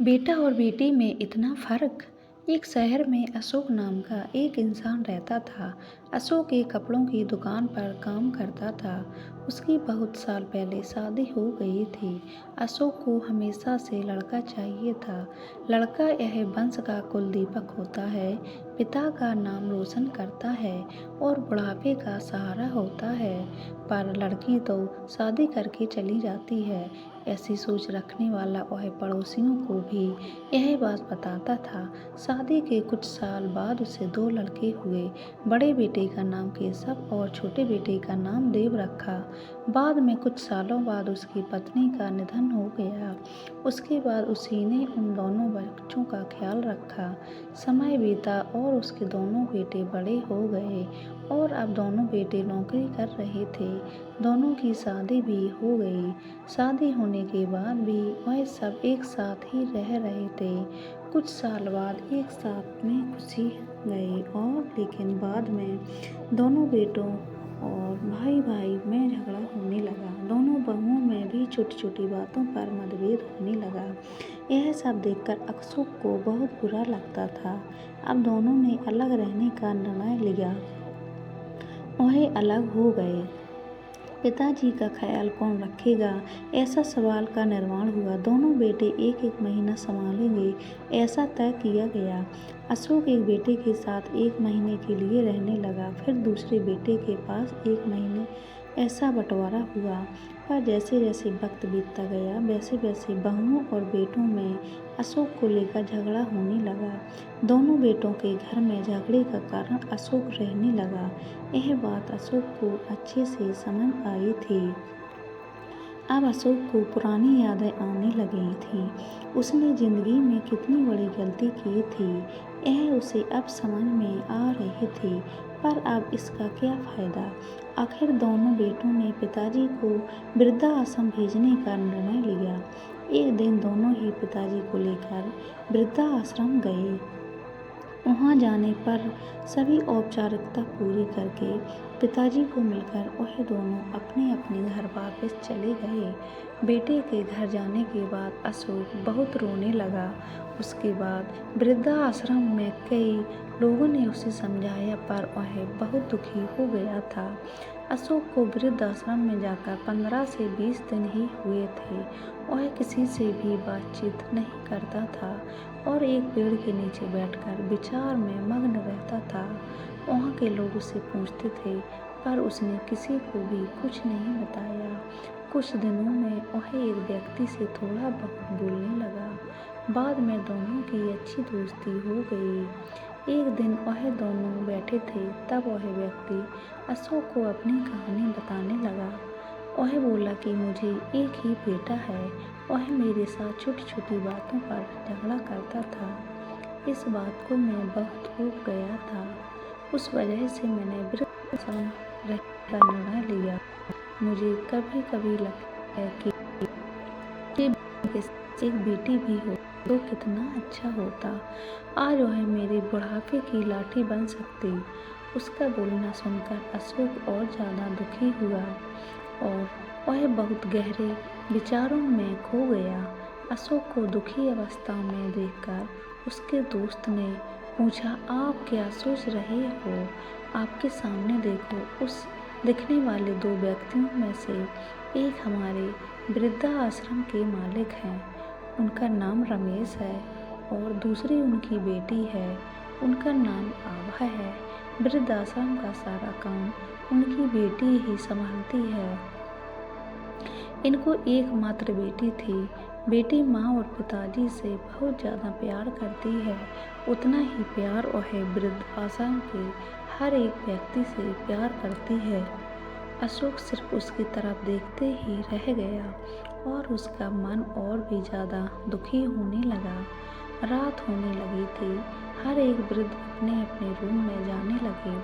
बेटा और बेटी में इतना फर्क। एक शहर में अशोक नाम का एक इंसान रहता था। अशोक एक कपड़ों की दुकान पर काम करता था। उसकी बहुत साल पहले शादी हो गई थी। अशोक को हमेशा से लड़का चाहिए था। लड़का यह वंश का कुल दीपक होता है, पिता का नाम रोशन करता है और बुढ़ापे का सहारा होता है। पर लड़की तो शादी करके चली जाती है। ऐसी सोच रखने वाला वह पड़ोसियों को भी यह बात बताता था। शादी के कुछ साल बाद उसे 2 लड़के हुए। बड़े बेटे का नाम केशव और छोटे बेटे का नाम देव रखा। बाद में कुछ सालों बाद उसकी पत्नी का निधन हो गया। उसके बाद उसी ने उन दोनों बच्चों का ख्याल रखा। समय बीता और उसके दोनों बेटे बड़े हो गए और अब दोनों बेटे नौकरी कर रहे थे। दोनों की शादी भी हो गई। शादी होने के बाद भी वह सब एक साथ ही रह रहे थे। कुछ साल बाद एक साथ में खुशी गए और लेकिन बाद में दोनों बेटों और भाई भाई में झगड़ा होने लगा। दोनों बहुओं में भी छोटी छोटी बातों पर मतभेद होने लगा। यह सब देखकर अशोक को बहुत बुरा लगता था। अब दोनों ने अलग रहने का निर्णय लिया। वह अलग हो गए। पिताजी का ख्याल कौन रखेगा, ऐसा सवाल का निर्माण हुआ। दोनों बेटे एक एक महीना संभालेंगे, ऐसा तय किया गया। अशोक एक बेटे के साथ 1 महीने के लिए रहने लगा, फिर दूसरे बेटे के पास 1 महीने, ऐसा बंटवारा हुआ। पर जैसे जैसे वक्त बीतता गया वैसे वैसे बहुओं और बेटों में अशोक को लेकर झगड़ा होने लगा। दोनों बेटों के घर में झगड़े का कारण अशोक रहने लगा। यह बात अशोक को अच्छे से समझ आई थी। अब अशोक को पुरानी यादें आने लगी थी। उसने जिंदगी में कितनी बड़ी गलती की थी, यह उसे अब समझ में आ रही थी। पर अब इसका क्या फ़ायदा। आखिर दोनों बेटों ने पिताजी को वृद्धाश्रम भेजने का निर्णय लिया। एक दिन दोनों ही पिताजी को लेकर वृद्धाश्रम गए। वहाँ जाने पर सभी औपचारिकता पूरी करके पिताजी को मिलकर वह दोनों अपने अपने घर वापस चले गए। बेटे के घर जाने के बाद अशोक बहुत रोने लगा। उसके बाद वृद्धाश्रम में कई लोगों ने उसे समझाया पर वह बहुत दुखी हो गया था। अशोक को वृद्धाश्रम में जाकर 15 से 20 दिन ही हुए थे। वह किसी से भी बातचीत नहीं करता था और एक पेड़ के नीचे बैठकर विचार में मग्न रहता था। वहाँ के लोग उससे पूछते थे पर उसने किसी को भी कुछ नहीं बताया। कुछ दिनों में वह एक व्यक्ति से थोड़ा बहुत बोलने लगा। बाद में दोनों की अच्छी दोस्ती हो गई। एक दिन वह दोनों बैठे थे, तब वह व्यक्ति अशोक को अपनी कहानी बताने लगा। वह बोला कि मुझे एक ही बेटा है। वह मेरे साथ छोटी छोटी बातों पर झगड़ा करता था। इस बात को मैं बहुत ऊब गया था। उस वजह से मैंने वृद्धाश्रम रहने का निर्णय लिया। मुझे कभी कभी लगता है कि एक बेटी भी हो तो कितना अच्छा होता। आज वह मेरे बुढ़ापे की लाठी बन सकती। उसका बोलना सुनकर अशोक और ज़्यादा दुखी हुआ और वह बहुत गहरे विचारों में खो गया। अशोक को दुखी अवस्था में देखकर उसके दोस्त ने पूछा, आप क्या सोच रहे हो? आपके सामने देखो। उस दिखने वाले 2 व्यक्तियों में से एक हमारे वृद्धाश्रम के मालिक हैं। उनका नाम रमेश है और दूसरी उनकी बेटी है। उनका नाम आभा है। वृद्धाश्रम का सारा काम उनकी बेटी ही संभालती है। इनको एकमात्र बेटी थी। बेटी माँ और पिताजी से बहुत ज़्यादा प्यार करती है। उतना ही प्यार वह वृद्धाश्रम के हर एक व्यक्ति से प्यार करती है। अशोक सिर्फ उसकी तरफ देखते ही रह गया और उसका मन और भी ज़्यादा दुखी होने लगा। रात होने लगी थी। हर एक वृद्ध अपने अपने रूम में जाने लगे।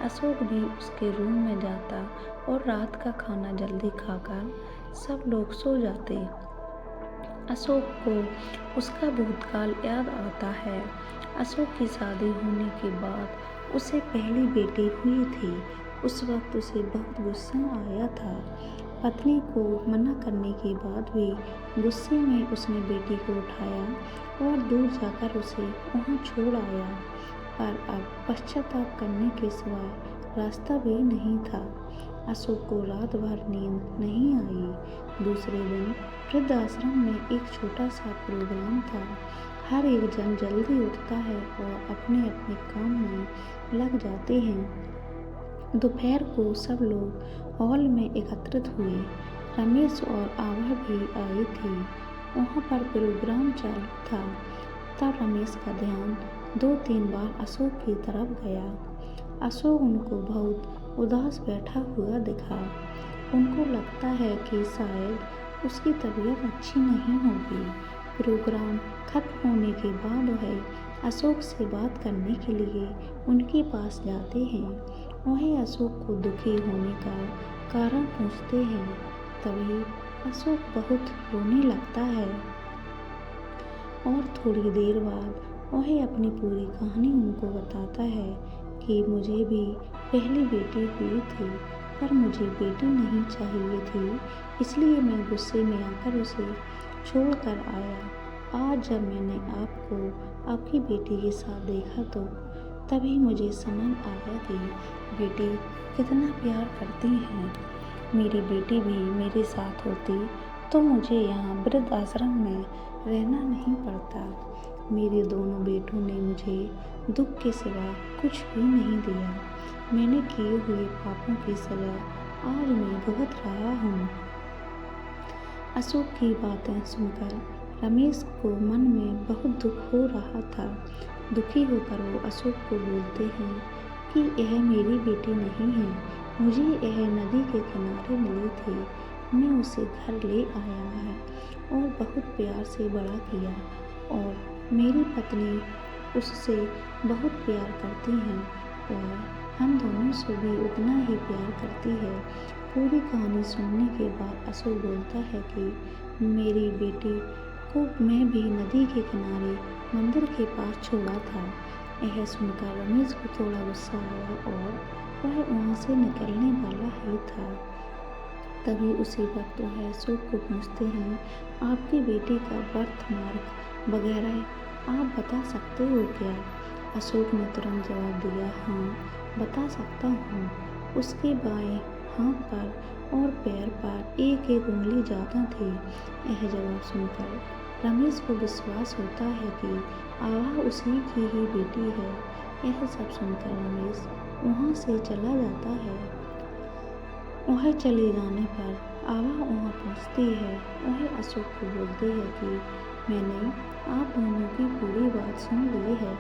अशोक भी उसके रूम में जाता और रात का खाना जल्दी खाकर सब लोग सो जाते। अशोक को उसका भूतकाल याद आता है। अशोक की शादी होने के बाद उसे पहली बेटी हुई थी। उस वक्त उसे बहुत गुस्सा आया था। पत्नी को मना करने के बाद भी गुस्से में उसने बेटी को उठाया और दूर जाकर उसे वहाँ छोड़ आया। पर अब पश्चाताप करने के सिवाय रास्ता भी नहीं था। अशोक को रात भर नींद नहीं आई। दूसरे दिन वृद्धाश्रम में एक छोटा सा प्रोग्राम था। हर एक जन जल्दी उठता है और अपने अपने काम में लग जाते हैं। दोपहर को सब लोग हॉल में एकत्रित हुए। रमेश और आभा भी आई थी। वहाँ पर प्रोग्राम चालू था। तब रमेश का ध्यान 2-3 बार अशोक की तरफ गया। अशोक उनको बहुत उदास बैठा हुआ दिखा। उनको लगता है कि शायद उसकी तबीयत अच्छी नहीं होगी। प्रोग्राम खत्म होने के बाद वह अशोक से बात करने के लिए उनके पास जाते हैं। वह अशोक को दुखी होने का कारण पूछते हैं। तभी अशोक बहुत रोने लगता है और थोड़ी देर बाद वह अपनी पूरी कहानी उनको बताता है कि मुझे भी पहली बेटी हुई थी, पर मुझे बेटी नहीं चाहिए थी, इसलिए मैं गुस्से में आकर उसे छोड़ कर आया। आज जब मैंने आपको आपकी बेटी के साथ देखा तो तभी मुझे समझ आया कि बेटी कितना प्यार करती हैं। मेरी बेटी भी मेरे साथ होती तो मुझे यहाँ वृद्ध आश्रम में रहना नहीं पड़ता। मेरे दोनों बेटों ने मुझे दुख के सिवा कुछ भी नहीं दिया। मैंने किए हुए पापों की सजा आज मैं भुगत रहा हूँ। अशोक की बातें सुनकर रमेश को मन में बहुत दुख हो रहा था। दुखी होकर वो अशोक को बोलते हैं कि यह मेरी बेटी नहीं है, मुझे यह नदी के किनारे मिली थी। मैं उसे घर ले आया है और बहुत प्यार से बड़ा किया और मेरी पत्नी उससे बहुत प्यार करती हैं और हम दोनों से भी उतना ही प्यार करती है। पूरी कहानी सुनने के बाद अशोक बोलता है कि मेरी बेटी को मैं भी नदी के किनारे मंदिर के पास छोड़ा था। यह सुनकर रमेश को थोड़ा गुस्सा आया और वह वहाँ से निकलने वाला ही था। तभी उसी वक्त वह अशोक को पूछते हैं, आपकी बेटी का बर्थ मार्क वगैरह आप बता सकते हो क्या? अशोक ने तुरंत जवाब दिया, हाँ बता सकता हूँ। उसके बाएं हाथ पर और पैर पर एक एक उंगली ज़्यादा थी। यह जवाब सुनकर रमेश को विश्वास होता है कि आभा उसी की ही बेटी है। यह सब सुनकर रमेश वहाँ से चला जाता है। वह चले जाने पर आभा वहाँ पहुँचती है। वह अशोक को बोलती है कि मैंने आप दोनों की पूरी बात सुन ली है।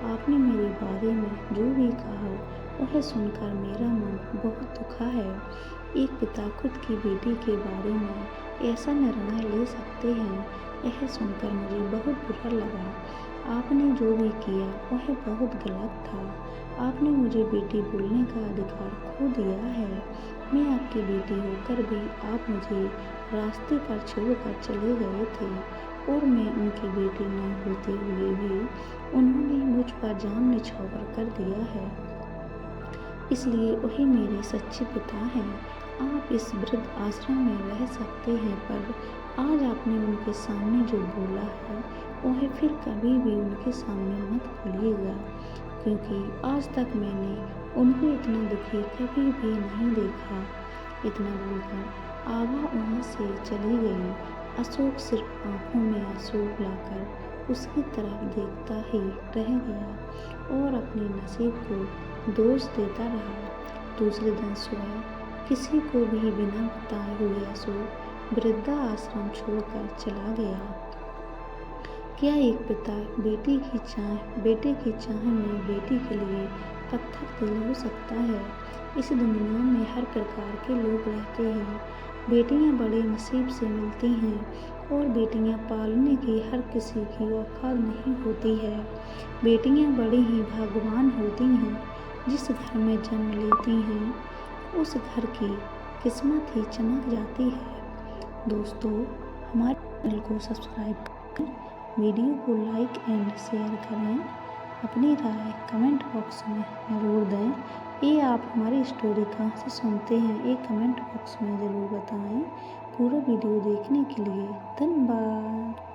आपने मेरे बारे में जो भी कहा वह सुनकर मेरा मन बहुत दुखा है। एक पिता खुद की बेटी के बारे में ऐसा निर्णय ले सकते हैं, यह सुनकर मुझे बहुत बुरा लगा। आपने जो भी किया वह बहुत गलत था। आपने मुझे बेटी बोलने का अधिकार खो दिया है। मैं आपकी बेटी होकर भी आप मुझे रास्ते पर छोड़कर चले गए थे और मैं उनकी बेटी न होते हुए भी उन्होंने मुझ पर जान निछावर कर दिया है, इसलिए वही मेरे सच्चे पिता हैं। आप इस वृद्ध आश्रम में रह सकते हैं, पर आज आपने उनके सामने जो बोला है वह फिर कभी भी उनके सामने मत बोलिएगा, क्योंकि आज तक मैंने उनको इतना दुखी कभी भी नहीं देखा। इतना बोलकर आभा वहाँ से चली गई। अशोक सिर्फ आंखों में आंसू लाकर उसकी तरफ देखता ही रह गया और अपने नसीब को दोष देता रहा। दूसरे दिन सुबह किसी को भी बिना बताए हुए अशोक वृद्धा आश्रम छोड़कर चला गया। क्या एक पिता बेटे की चाह में बेटी के लिए पत्थर दिल हो सकता है? इस दुनिया में हर प्रकार के लोग रहते हैं। बेटियां बड़े नसीब से मिलती हैं और बेटियां पालने की हर किसी की औकात नहीं होती है। बेटियां बड़ी ही भाग्यवान होती हैं। जिस घर में जन्म लेती हैं उस घर की किस्मत ही चमक जाती है। दोस्तों, हमारे चैनल को सब्सक्राइब करें, वीडियो को लाइक एंड शेयर करें, अपनी राय कमेंट बॉक्स में ज़रूर दें ये आप हमारी स्टोरी कहाँ से सुनते हैं, एक कमेंट बॉक्स में ज़रूर बताएं। पूरा वीडियो देखने के लिए धन्यवाद।